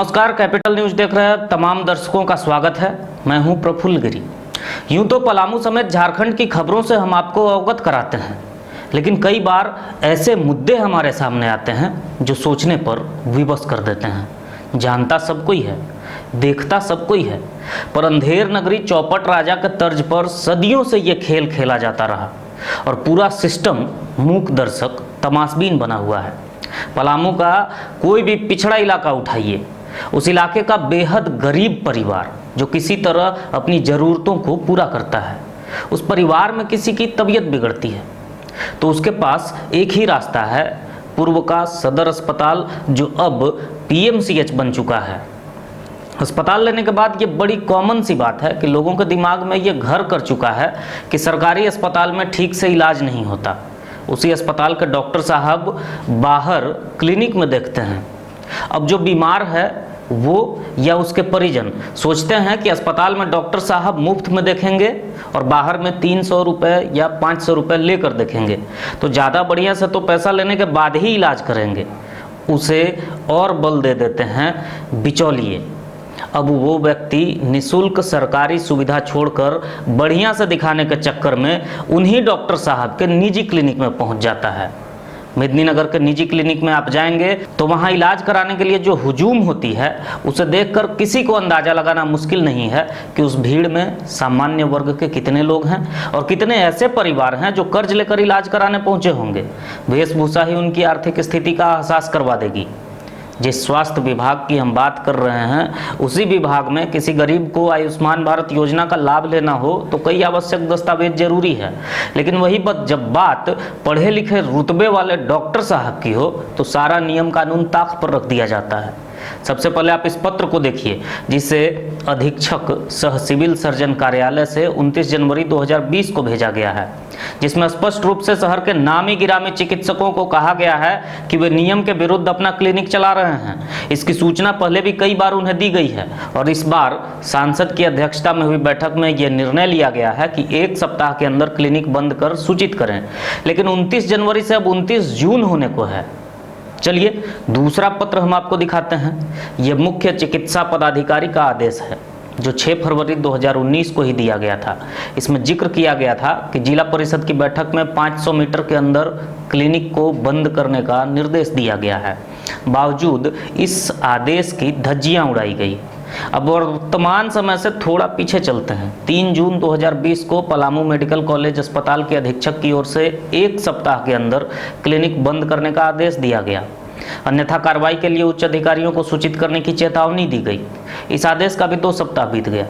नमस्कार, capital news देख रहे हैं तमाम दर्शकों का स्वागत है। मैं हूं प्रफुल्ल गिरी। यूं तो पलामू समेत झारखंड की खबरों से हम आपको अवगत कराते हैं, लेकिन कई बार ऐसे मुद्दे हमारे सामने आते हैं जो सोचने पर विवश कर देते हैं। जानता सब कोई है, देखता सब कोई है, पर अंधेर नगरी चौपट राजा के तर्ज पर सदियों से ये खेल खेला जाता रहा और पूरा सिस्टम मूक दर्शक तमाशबीन बना हुआ है। पलामू का कोई भी पिछड़ा इलाका उठाइए, उस इलाके का बेहद गरीब परिवार जो किसी तरह अपनी ज़रूरतों को पूरा करता है, उस परिवार में किसी की तबीयत बिगड़ती है तो उसके पास एक ही रास्ता है, पूर्व का सदर अस्पताल जो अब पीएमसीएच बन चुका है। अस्पताल लेने के बाद ये बड़ी कॉमन सी बात है कि लोगों के दिमाग में ये घर कर चुका है कि सरकारी अस्पताल में ठीक से इलाज नहीं होता। उसी अस्पताल के डॉक्टर साहब बाहर क्लिनिक में देखते हैं। अब जो बीमार है वो या उसके परिजन सोचते हैं कि अस्पताल में डॉक्टर साहब मुफ्त में देखेंगे और बाहर में 300 रुपये या 500 रुपये लेकर देखेंगे तो ज़्यादा बढ़िया से तो पैसा लेने के बाद ही इलाज करेंगे। उसे और बल दे देते हैं बिचौलिए। अब वो व्यक्ति निःशुल्क सरकारी सुविधा छोड़कर बढ़िया से दिखाने के चक्कर में उन्हीं डॉक्टर साहब के निजी क्लिनिक में पहुंच जाता है। मेदिनीनगर के निजी क्लिनिक में आप जाएंगे तो वहां इलाज कराने के लिए जो हुजूम होती है उसे देखकर किसी को अंदाज़ा लगाना मुश्किल नहीं है कि उस भीड़ में सामान्य वर्ग के कितने लोग हैं और कितने ऐसे परिवार हैं जो कर्ज लेकर इलाज कराने पहुंचे होंगे। वेशभूषा ही उनकी आर्थिक स्थिति का एहसास करवा देगी। जिस स्वास्थ्य विभाग की हम बात कर रहे हैं उसी विभाग में किसी गरीब को आयुष्मान भारत योजना का लाभ लेना हो तो कई आवश्यक दस्तावेज जरूरी है, लेकिन वही जब बात पढ़े लिखे रुतबे वाले डॉक्टर साहब की हो तो सारा नियम कानून ताक पर रख दिया जाता है। सबसे पहले आप इस पत्र को देखिए जिसे अधीक्षक सह सिविल सर्जन कार्यालय से 29 जनवरी 2020 को भेजा गया है, जिसमें स्पष्ट रूप से शहर के नामी गिरामी चिकित्सकों को कहा गया है कि वे नियम के विरुद्ध अपना क्लिनिक चला रहे हैं। इसकी सूचना पहले भी कई बार उन्हें दी गई है और इस बार सांसद की अध्यक्षता में हुई बैठक में यह निर्णय लिया गया है कि 1 सप्ताह के अंदर क्लिनिक बंद कर सूचित करें, लेकिन 29 जनवरी से अब 29 जून होने को है। चलिए दूसरा पत्र हम आपको दिखाते हैं। यह मुख्य चिकित्सा पदाधिकारी का आदेश है जो 6 फरवरी 2019 को ही दिया गया था। इसमें जिक्र किया गया था कि जिला परिषद की बैठक में 500 मीटर के अंदर क्लिनिक को बंद करने का निर्देश दिया गया है। बावजूद इस आदेश की धज्जियां उड़ाई गई। अब वर्तमान समय से थोड़ा पीछे चलते हैं। 3 जून 2020 को पलामू मेडिकल कॉलेज अस्पताल के अधीक्षक की ओर से 1 सप्ताह के अंदर क्लिनिक बंद करने का आदेश दिया गया, अन्यथा कार्रवाई के लिए उच्च अधिकारियों को सूचित करने की चेतावनी दी गई। इस आदेश का भी 2 सप्ताह बीत गया।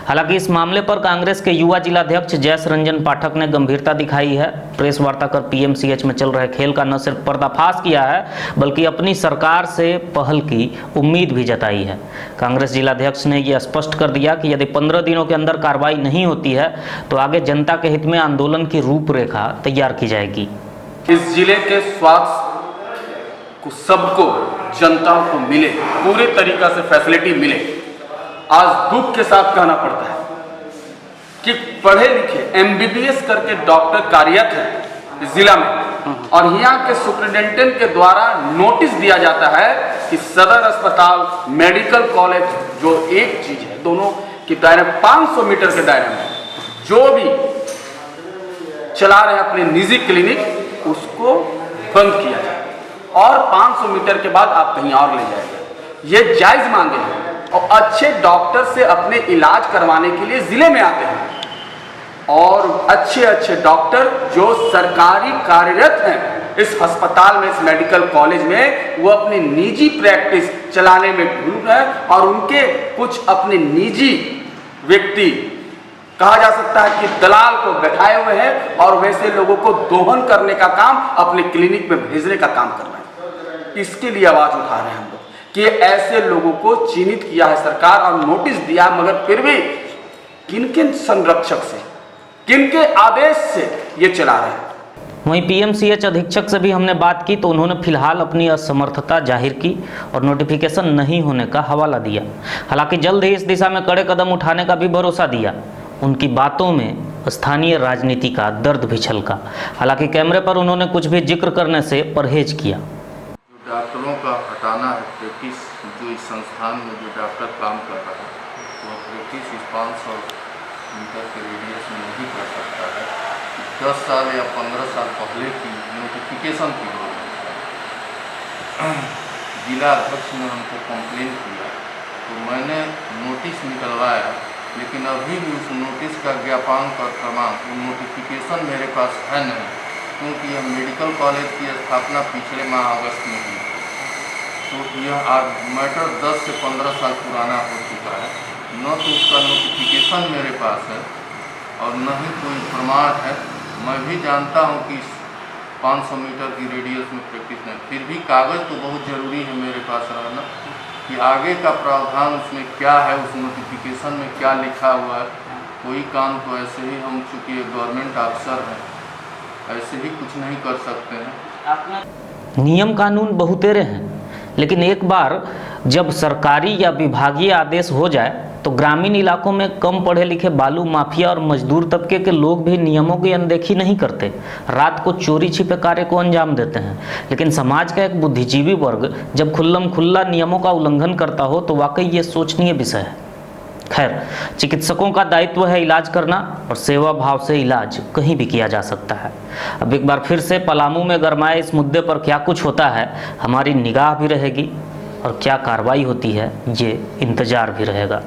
हालांकि इस मामले पर कांग्रेस के युवा जिलाध्यक्ष जयस रंजन पाठक ने गंभीरता दिखाई है। प्रेस वार्ता कर पीएमसीएच में चल रहे खेल का न सिर्फ पर्दाफाश किया है बल्कि अपनी सरकार से पहल की उम्मीद भी जताई है। कांग्रेस जिलाध्यक्ष ने यह स्पष्ट कर दिया कि यदि 15 दिनों के अंदर कार्रवाई नहीं होती है तो आगे जनता के हित में आंदोलन की रूपरेखा तैयार की जाएगी। इस जिले के स्वास्थ्य को सबको जनता को मिले, पूरे तरीका से फैसिलिटी मिले। आज दुख के साथ कहना पड़ता है कि पढ़े लिखे एमबीबीएस करके डॉक्टर कार्यरत हैं इस जिला में और यहाँ के सुप्रिंटेंडेंट के द्वारा नोटिस दिया जाता है कि सदर अस्पताल मेडिकल कॉलेज जो एक चीज है, दोनों की दायरे 500 मीटर के दायरे में जो भी चला रहे हैं अपने निजी क्लिनिक उसको बंद किया जाए और 500 मीटर के बाद आप कहीं और ले जाएंगे। ये जायज मांगे हैं और अच्छे डॉक्टर से अपने इलाज करवाने के लिए जिले में आते हैं और अच्छे डॉक्टर जो सरकारी कार्यरत हैं इस अस्पताल में, इस मेडिकल कॉलेज में, वो अपनी निजी प्रैक्टिस चलाने में भूल गए और उनके कुछ अपने निजी व्यक्ति कहा जा सकता है कि दलाल को बैठाए हुए हैं और वैसे लोगों को दोहन करने का काम, अपने क्लिनिक में भेजने का काम कर रहे हैं। इसके लिए आवाज उठा रहे हैं हम लोग कि ऐसे लोगों को चिन्हित किया है सरकार और नोटिस दिया, मगर फिर भी किन संरक्षक से, किनके आदेश से ये चला रहे हैं। वहीं पीएमसीएच अधीक्षक से भी हमने बात की तो उन्होंने फिलहाल अपनी असमर्थता जाहिर की और नोटिफिकेशन नहीं होने का हवाला दिया। हालांकि जल्द ही इस दिशा में कड़े कदम उठाने का भी भरोसा दिया। उनकी बातों में स्थानीय राजनीति का दर्द भी छलका। हालांकि कैमरे पर उन्होंने कुछ भी जिक्र करने से परहेज किया। डॉक्टरों का हटाना है 33 जो इस संस्थान में जो डॉक्टर काम कर रहा है वह प्रैक्टिस इस 500 मीटर के रेडियस में नहीं कर सकता है। 10 साल या 15 साल पहले की नोटिफिकेशन की जिला अध्यक्ष ने हमको कंप्लेन किया तो मैंने नोटिस निकलवाया, लेकिन अभी भी उस नोटिस का ज्ञापांक और क्रमांक नोटिफिकेशन मेरे पास है नहीं, क्योंकि यह मेडिकल कॉलेज की स्थापना पिछले माह अगस्त में हुई। तो यह आज मैटर 10 से 15 साल पुराना हो चुका है। न तो उसका नोटिफिकेशन मेरे पास है और न ही कोई प्रमाण है। मैं भी जानता हूं कि 500 मीटर की रेडियस में प्रैक्टिस नहीं, फिर भी कागज़ तो बहुत ज़रूरी है मेरे पास रहना कि आगे का प्रावधान उसमें क्या है, उस नोटिफिकेशन में क्या लिखा हुआ है। कोई काम तो ऐसे ही हम चूँकि गवर्नमेंट अफसर हैं ऐसे ही कुछ नहीं कर सकते हैं। नियम कानून बहुतेरे हैं, लेकिन एक बार जब सरकारी या विभागीय आदेश हो जाए तो ग्रामीण इलाकों में कम पढ़े लिखे बालू माफिया और मजदूर तबके के लोग भी नियमों की अनदेखी नहीं करते, रात को चोरी छिपे कार्य को अंजाम देते हैं। लेकिन समाज का एक बुद्धिजीवी वर्ग जब खुल्लम खुल्ला नियमों का उल्लंघन करता हो तो वाकई ये सोचनीय विषय है। खैर, चिकित्सकों का दायित्व है इलाज करना और सेवा भाव से इलाज कहीं भी किया जा सकता है। अब एक बार फिर से पलामू में गरमाए इस मुद्दे पर क्या कुछ होता है हमारी निगाह भी रहेगी और क्या कार्रवाई होती है ये इंतजार भी रहेगा।